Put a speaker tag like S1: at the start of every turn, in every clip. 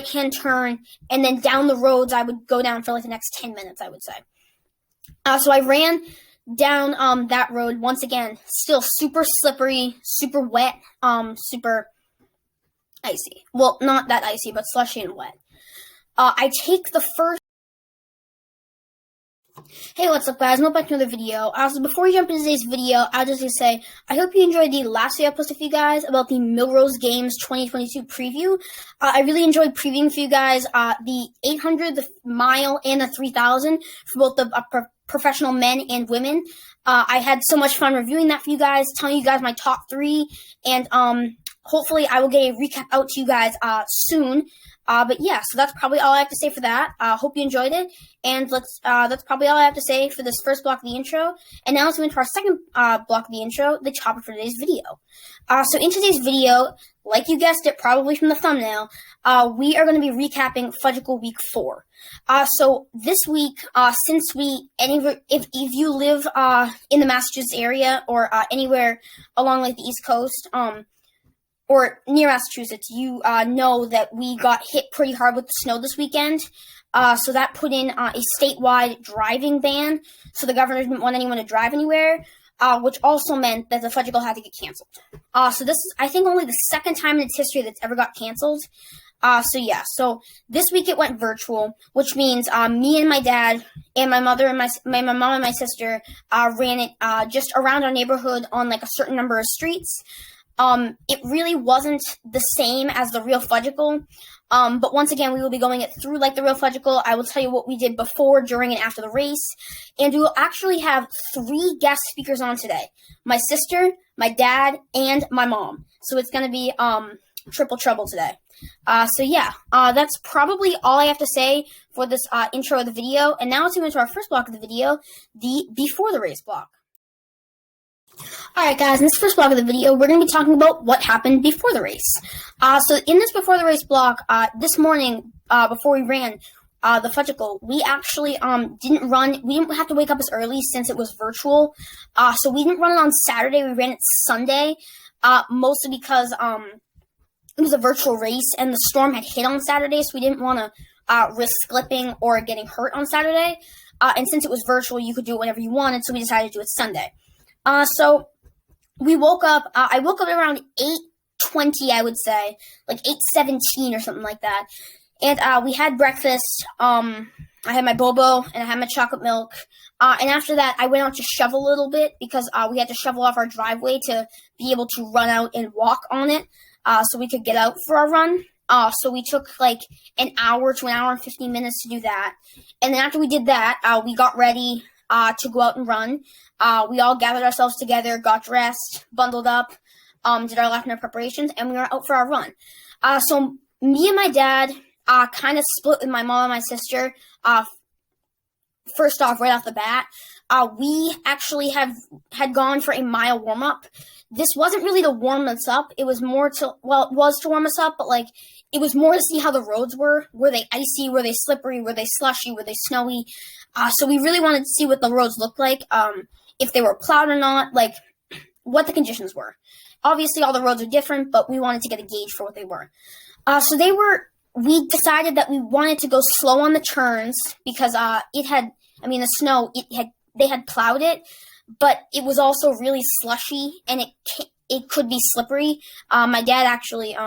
S1: right-hand turn, and then down the roads I would go down for like the next 10 minutes, I would say. So I ran down that road, once again, still super slippery, super wet, super icy. Well, not that icy, but slushy and wet. I take the first... Hey, what's up, guys? Welcome back to another video. So before we jump into today's video, I'll just say, I hope you enjoyed the last video I posted for you guys about the Millrose Games 2022 preview. I really enjoyed previewing for you guys the 800, the mile, and the 3000 for both the professional men and women. I had so much fun reviewing that for you guys, telling you guys my top 3, and hopefully I will get a recap out to you guys soon. But yeah, so that's probably all I have to say for that. Hope you enjoyed it, and that's probably all I have to say for this first block of the intro. And now let's move into our second block of the intro, the topic for today's video. So in today's video, like you guessed it, probably from the thumbnail, we are going to be recapping Fudgicle Week 4. So this week, since if you live in the Massachusetts area or anywhere along like the East Coast, or near Massachusetts, you know that we got hit pretty hard with the snow this weekend. So that put in a statewide driving ban. So the governor didn't want anyone to drive anywhere, which also meant that the Fudgicle had to get canceled. So this is, I think, only the second time in its history that's ever got canceled. So yeah, so this week it went virtual, which means me and my dad and my mother and my mom and my sister ran it just around our neighborhood on like a certain number of streets. It really wasn't the same as the real Fudgicle, but once again, we will be going it through like the real Fudgicle. I will tell you what we did before, during, and after the race, and we will actually have 3 guest speakers on today. My sister, my dad, and my mom. So it's going to be triple trouble today. So yeah, that's probably all I have to say for this intro of the video, and now let's move into our first block of the video, the before the race block. Alright guys, in this first block of the video, we're going to be talking about what happened before the race. So in this before the race block, this morning, before we ran the Fudgicle, we actually didn't run, we didn't have to wake up as early since it was virtual. So we didn't run it on Saturday, we ran it Sunday, mostly because it was a virtual race and the storm had hit on Saturday, so we didn't want to risk slipping or getting hurt on Saturday. And since it was virtual, you could do it whenever you wanted, so we decided to do it Sunday. So we woke up, I woke up around 8:20, I would say, like 8:17 or something like that. And we had breakfast. I had my bobo and I had my chocolate milk. And after that, I went out to shovel a little bit because we had to shovel off our driveway to be able to run out and walk on it so we could get out for our run. So we took like an hour to an hour and 15 minutes to do that. And then after we did that, we got ready to go out and run. We all gathered ourselves together, got dressed, bundled up, did our last minute preparations, and we were out for our run. So me and my dad kind of split with my mom and my sister. First off, right off the bat, we actually had gone for a mile warm-up. This wasn't really to warm us up. It was more to, well, it was to warm us up, but like, it was more to see how the roads were. Were they icy? Were they slippery? Were they slushy? Were they snowy? So we really wanted to see what the roads looked like, if they were plowed or not, like what the conditions were. Obviously, all the roads are different, but we wanted to get a gauge for what they were. We decided that we wanted to go slow on the turns because the snow, they had plowed it, but it was also really slushy and it could be slippery. My dad actually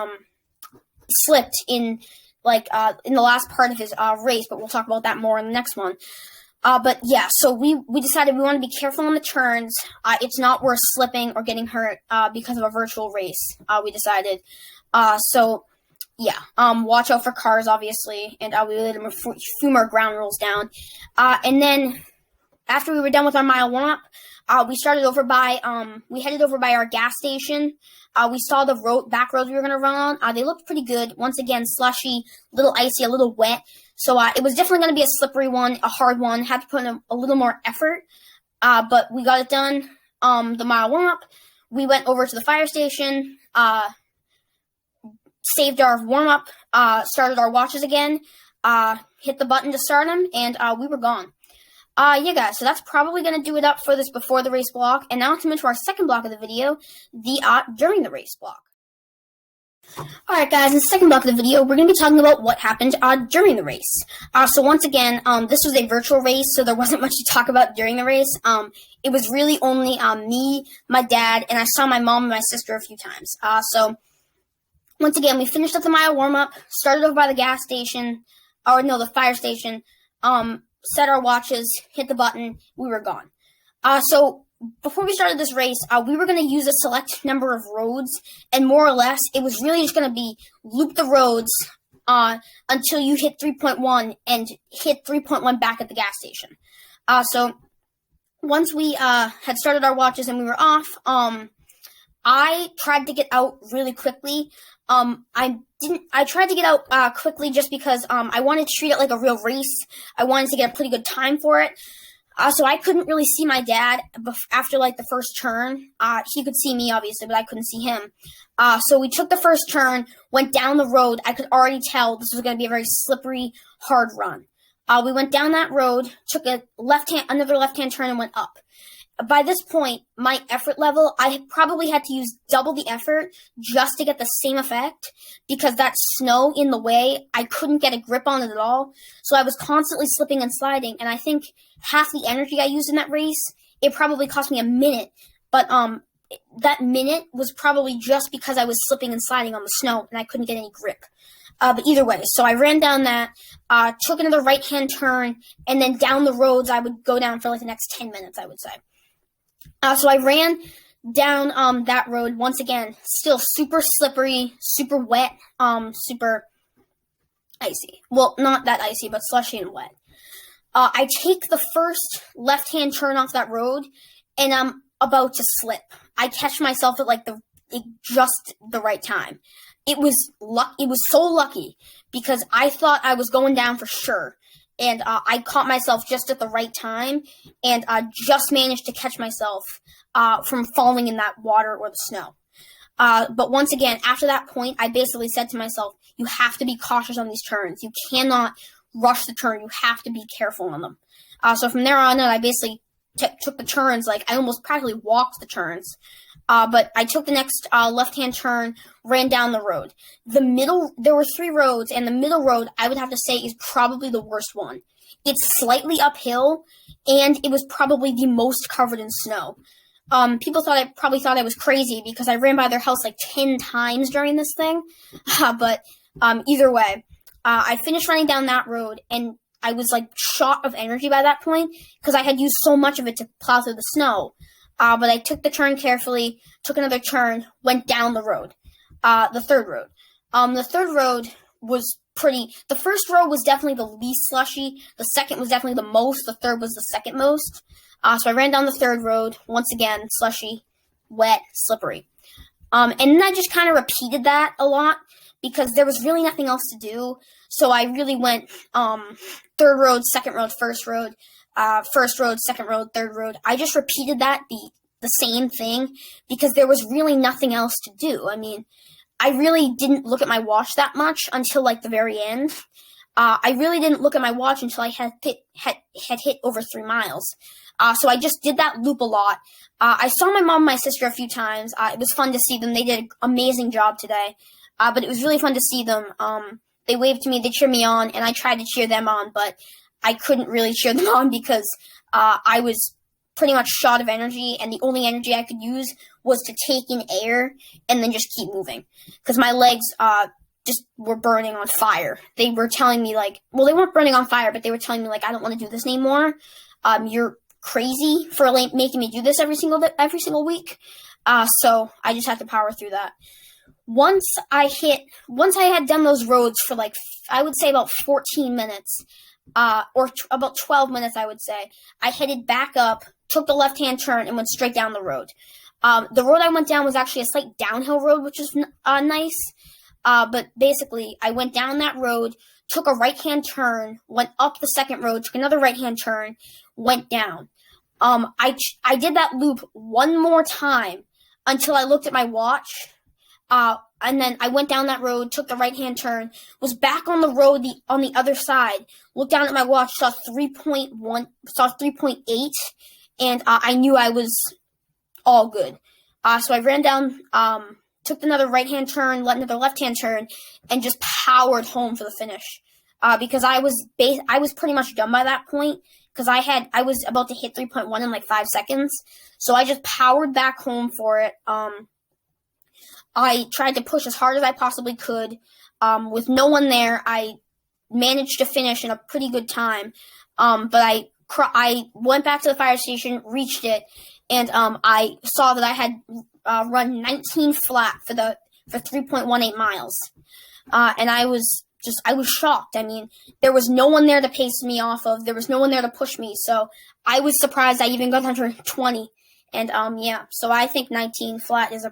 S1: slipped in the last part of his race, but we'll talk about that more in the next one. But yeah, so we decided we want to be careful on the turns. It's not worth slipping or getting hurt because of a virtual race. We decided. So yeah, watch out for cars, obviously, and we laid a few more ground rules down. And then after we were done with our mile warm-up, we headed over by our gas station. We saw the back roads we were going to run on. They looked pretty good. Once again, slushy, a little icy, a little wet. So it was definitely going to be a slippery one, a hard one. Had to put in a little more effort. But we got it done. The mile warm-up. We went over to the fire station, saved our warm-up, started our watches again, hit the button to start them, and we were gone. Yeah, guys, so that's probably going to do it up for this before the race block. And now let's move to our second block of the video, the during the race block. Alright guys, in the second block of the video, we're going to be talking about what happened during the race. So once again, this was a virtual race, so there wasn't much to talk about during the race. It was really only me, my dad, and I saw my mom and my sister a few times. So once again, we finished up the mile warm-up, started over by the gas station, the fire station, set our watches, hit the button, we were gone. So before we started this race, we were going to use a select number of roads, and more or less, it was really just going to be loop the roads until you hit 3.1 and hit 3.1 back at the gas station. So once we had started our watches and we were off, I tried to get out really quickly. I tried to get out quickly just because I wanted to treat it like a real race. I wanted to get a pretty good time for it. So I couldn't really see my dad after, the first turn. He could see me, obviously, but I couldn't see him. So we took the first turn, went down the road. I could already tell this was going to be a very slippery, hard run. We went down that road, took another left-hand turn, and went up. By this point, my effort level, I probably had to use double the effort just to get the same effect because that snow in the way, I couldn't get a grip on it at all. So I was constantly slipping and sliding, and I think half the energy I used in that race, it probably cost me a minute. But that minute was probably just because I was slipping and sliding on the snow, and I couldn't get any grip. But either way, so I ran down that, took another right-hand turn, and then down the roads I would go down for the next 10 minutes, I would say. So I ran down that road once again, still super slippery, super wet, super icy. Well, not that icy, but slushy and wet. I take the first left-hand turn off that road, and I'm about to slip. I catch myself at just the right time. It was so lucky because I thought I was going down for sure. And I caught myself just at the right time, and just managed to catch myself from falling in that water or the snow. But once again, after that point, I basically said to myself, you have to be cautious on these turns. You cannot rush the turn. You have to be careful on them. So from there on out, I basically took the turns. I almost practically walked the turns. But I took the next left-hand turn, ran down the road. There were 3 roads, and the middle road, I would have to say, is probably the worst one. It's slightly uphill, and it was probably the most covered in snow. People probably thought I was crazy because I ran by their house 10 times during this thing. But either way, I finished running down that road, and I was shot of energy by that point because I had used so much of it to plow through the snow. But I took the turn carefully, took another turn, went down the road, the third road. The third road was the first road was definitely the least slushy, the second was definitely the most, the third was the second most. So I ran down the third road, once again, slushy, wet, slippery. And then I just kind of repeated that a lot because there was really nothing else to do. So I really went third road, second road, first road, second road, third road. I just repeated that, the same thing, because there was really nothing else to do. I mean, I really didn't look at my watch that much until the very end. I really didn't look at my watch until I had hit over 3 miles. So I just did that loop a lot. I saw my mom and my sister a few times. It was fun to see them. They did an amazing job today. But it was really fun to see them. They waved to me, they cheered me on, and I tried to cheer them on, but I couldn't really cheer them on because I was pretty much shot of energy, and the only energy I could use was to take in air and then just keep moving because my legs just were burning on fire. They were telling me they weren't burning on fire, but they were telling me I don't want to do this anymore. You're crazy for making me do this every single week. So I just had to power through that. Once I had done those roads for I would say about 14 minutes, or about 12 minutes, I would say, I headed back up, took the left-hand turn, and went straight down the road. The road I went down was actually a slight downhill road, which was nice. But basically, I went down that road, took a right-hand turn, went up the second road, took another right-hand turn, went down. I did that loop one more time until I looked at my watch. And then I went down that road, took the right-hand turn, was back on the road on the other side, looked down at my watch, saw 3.8, and I knew I was all good. So I ran down to took another right-hand turn, let another left-hand turn, and just powered home for the finish. Because I was pretty much done by that point, because I was about to hit 3.1 in like 5 seconds. So I just powered back home for it. I tried to push as hard as I possibly could. With no one there, I managed to finish in a pretty good time. But I went back to the fire station, reached it, and I saw that I had run 19 flat for 3.18 miles. And I was shocked. I mean, there was no one there to pace me off of. There was no one there to push me. So I was surprised I even got under 20. And yeah, so I think 19 flat was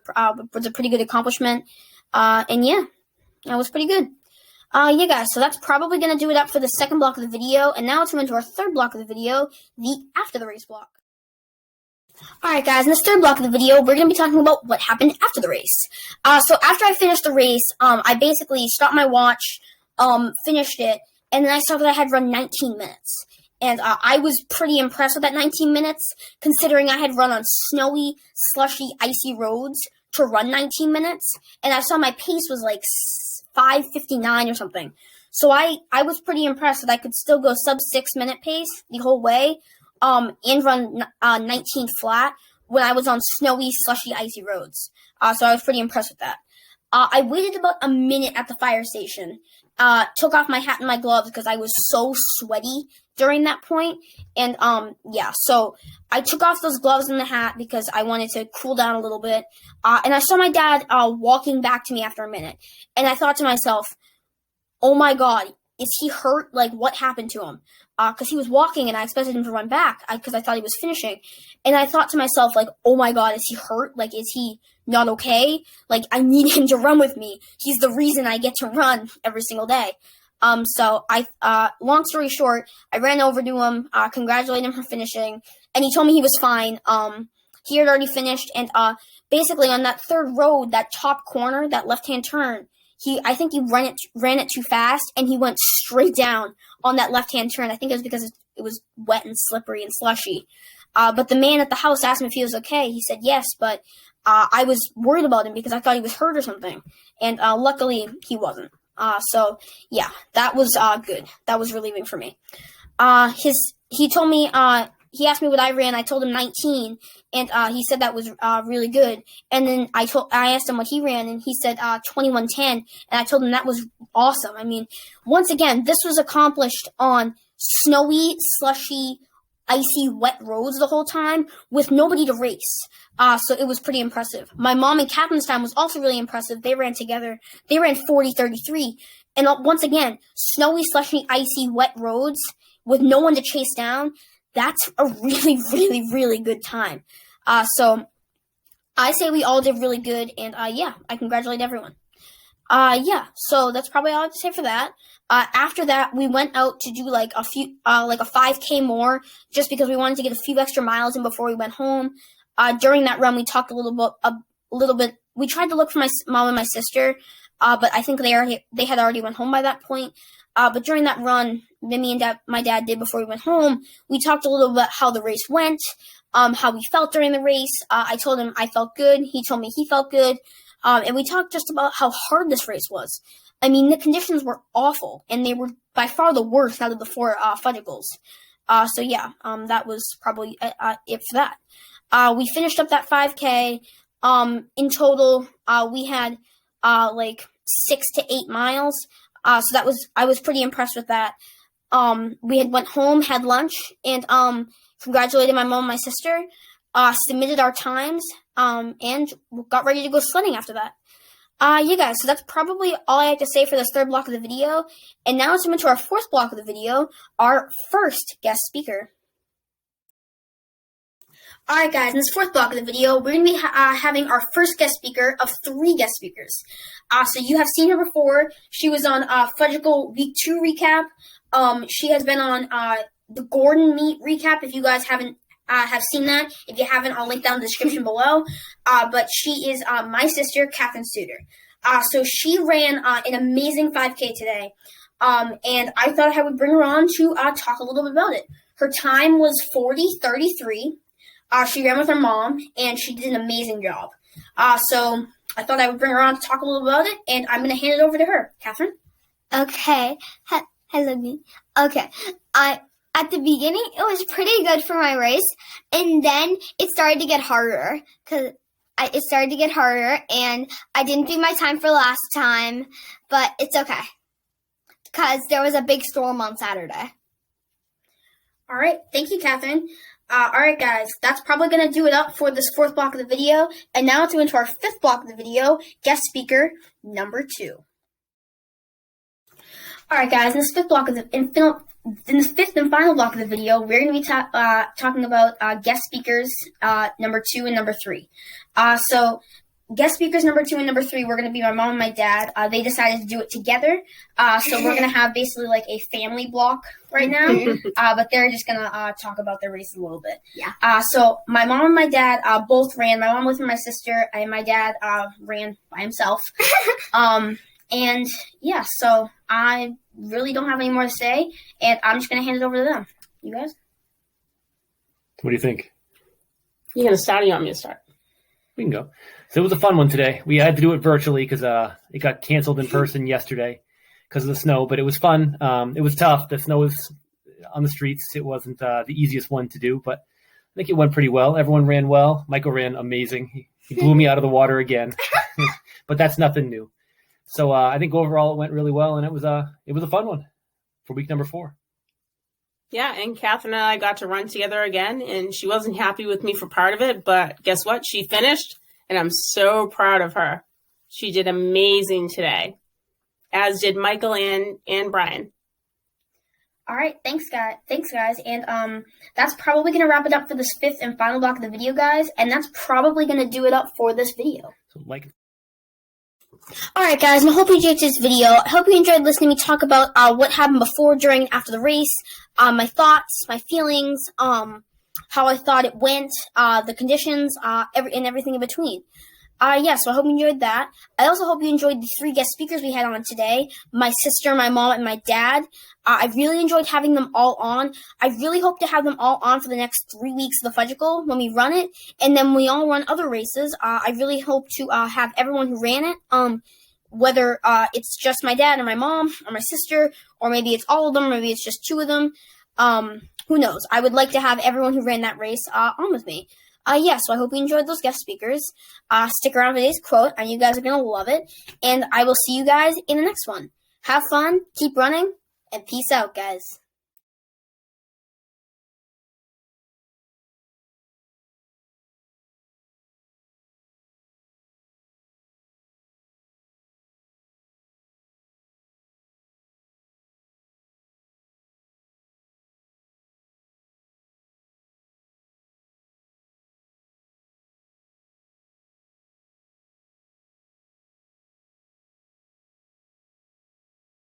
S1: a pretty good accomplishment. And yeah, that was pretty good. Yeah, guys, so that's probably going to do it up for the second block of the video. And now let's move into our third block of the video, the after the race block. Alright, guys, in this third block of the video, we're going to be talking about what happened after the race. So after I finished the race, I basically stopped my watch, finished it, and then I saw that I had run 19 minutes. And I was pretty impressed with that 19 minutes, considering I had run on snowy, slushy, icy roads to run 19 minutes. And I saw my pace was like 5:59 or something. So I was pretty impressed that I could still go sub 6 minute pace the whole way, and run 19 flat when I was on snowy, slushy, icy roads. So I was pretty impressed with that. I waited about a minute at the fire station, took off my hat and my gloves because I was so sweaty during that point. And, yeah, so I took off those gloves and the hat because I wanted to cool down a little bit. And I saw my dad, walking back to me after a minute. And I thought to myself, oh my God, is he hurt? Like, what happened to him? Because he was walking and I expected him to run back because I thought he was finishing. And I thought to myself, like, oh my God, is he hurt? Like, is he not okay? Like, I need him to run with me. He's the reason I get to run every single day. So long story short, I ran over to him, congratulated him for finishing, and he told me he was fine. He had already finished, and basically on that third road, that top corner, that left-hand turn, I think he ran it too fast, and he went straight down on that left-hand turn. I think it was because it was wet and slippery and slushy. But the man at the house asked him if he was okay. He said yes, but I was worried about him because I thought he was hurt or something. And luckily, he wasn't. So, yeah, that was good. That was relieving for me. He told me, he asked me what I ran. I told him 19, and he said that was really good. And then I asked him what he ran, and he said 21:10, and I told him that was awesome. I mean, once again, this was accomplished on snowy, slushy, icy, wet roads the whole time with nobody to race. So it was pretty impressive. My mom and Catherine's time was also really impressive. They ran together. They ran 40:33. And once again, snowy, slushy, icy, wet roads with no one to chase down. That's a really, really, really good time. So I say we all did really good. And yeah, I congratulate everyone. Yeah, so that's probably all I have to say for that. After that, we went out to do like a 5K more, just because we wanted to get a few extra miles in before we went home. During that run, we talked a little bit. We tried to look for my mom and my sister, but I think they had already went home by that point. But during that run that me and my dad did before we went home, we talked a little bit how the race went, how we felt during the race. I told him I felt good. He told me he felt good. And we talked just about how hard this race was. I mean, the conditions were awful, and they were by far the worst out of the 4 Fudgicles. So yeah, that was probably it for that. We finished up that 5K. In total, we had like 6 to 8 miles. So I was pretty impressed with that. We went home, had lunch, and congratulated my mom and my sister. Submitted our times, and got ready to go sledding after that. Yeah, guys, so that's probably all I have to say for this third block of the video. And now let's move into our fourth block of the video, our first guest speaker. Alright, guys, in this fourth block of the video, we're going to be having our first guest speaker of 3 guest speakers. So you have seen her before. She was on Fudgicle Week 2 recap. She has been on the Gordon meet recap, if you guys haven't have seen that. If you haven't, I'll link down in the description below. But she is my sister, Catherine Suter. So she ran an amazing 5K today. And I thought I would bring her on to talk a little bit about it. Her time was 40:33. She ran with her mom, and she did an amazing job. So I thought I would bring her on to talk a little about it, and I'm going to hand it over to her. Catherine?
S2: Okay. Hello, me. Okay. At the beginning, it was pretty good for my race, and then it started to get harder, and I didn't do my time for last time, but it's okay, because there was a big storm on Saturday.
S1: All right. Thank you, Catherine. All right, guys. That's probably going to do it up for this 4th block of the video. And now let's go into our 5th block of the video, guest speaker number 2. All right, guys. In this 5th block of in this 5th and final block of the video, we're going to be talking about guest speakers number 2 and number 3. So guest speakers number 2 and number 3 were going to be my mom and my dad. They decided to do it together. So we're going to have basically like a family block right now. But they're just going to talk about their race a little bit.
S2: Yeah.
S1: So my mom and my dad both ran. My mom with my sister, and my dad ran by himself. And yeah, so I really don't have any more to say, and I'm just going to hand it over to them. You guys?
S3: What do you think?
S4: You going to start or you want me to start?
S3: We can go. So it was a fun one today. We had to do it virtually because it got canceled in person yesterday because of the snow, but it was fun. It was tough. The snow was on the streets. It wasn't the easiest one to do, but I think it went pretty well. Everyone ran well. Michael ran amazing. He blew me out of the water again, but that's nothing new. So I think overall it went really well, and it was a fun one for week number 4.
S4: Yeah, and Catherine and I got to run together again, and she wasn't happy with me for part of it, but guess what? She finished, and I'm so proud of her. She did amazing today, as did Michael and Brian.
S1: All right, thanks guys, and that's probably going to wrap it up for this 5th and final block of the video, guys, and that's probably going to do it up for this video.
S3: So like.
S1: Alright guys, and I hope you enjoyed this video. I hope you enjoyed listening to me talk about what happened before, during, and after the race, my thoughts, my feelings, how I thought it went, the conditions, and everything in between. Yeah, so I hope you enjoyed that. I also hope you enjoyed the 3 guest speakers we had on today, my sister, my mom, and my dad. I really enjoyed having them all on. I really hope to have them all on for the next 3 weeks of the Fudgicle when we run it, and then we all run other races. I really hope to have everyone who ran it, whether it's just my dad or my mom or my sister, or maybe it's all of them, or maybe it's just 2 of them. Who knows? I would like to have everyone who ran that race on with me. Yeah, so I hope you enjoyed those guest speakers. Stick around for today's quote, and you guys are going to love it. And I will see you guys in the next one. Have fun, keep running, and peace out, guys.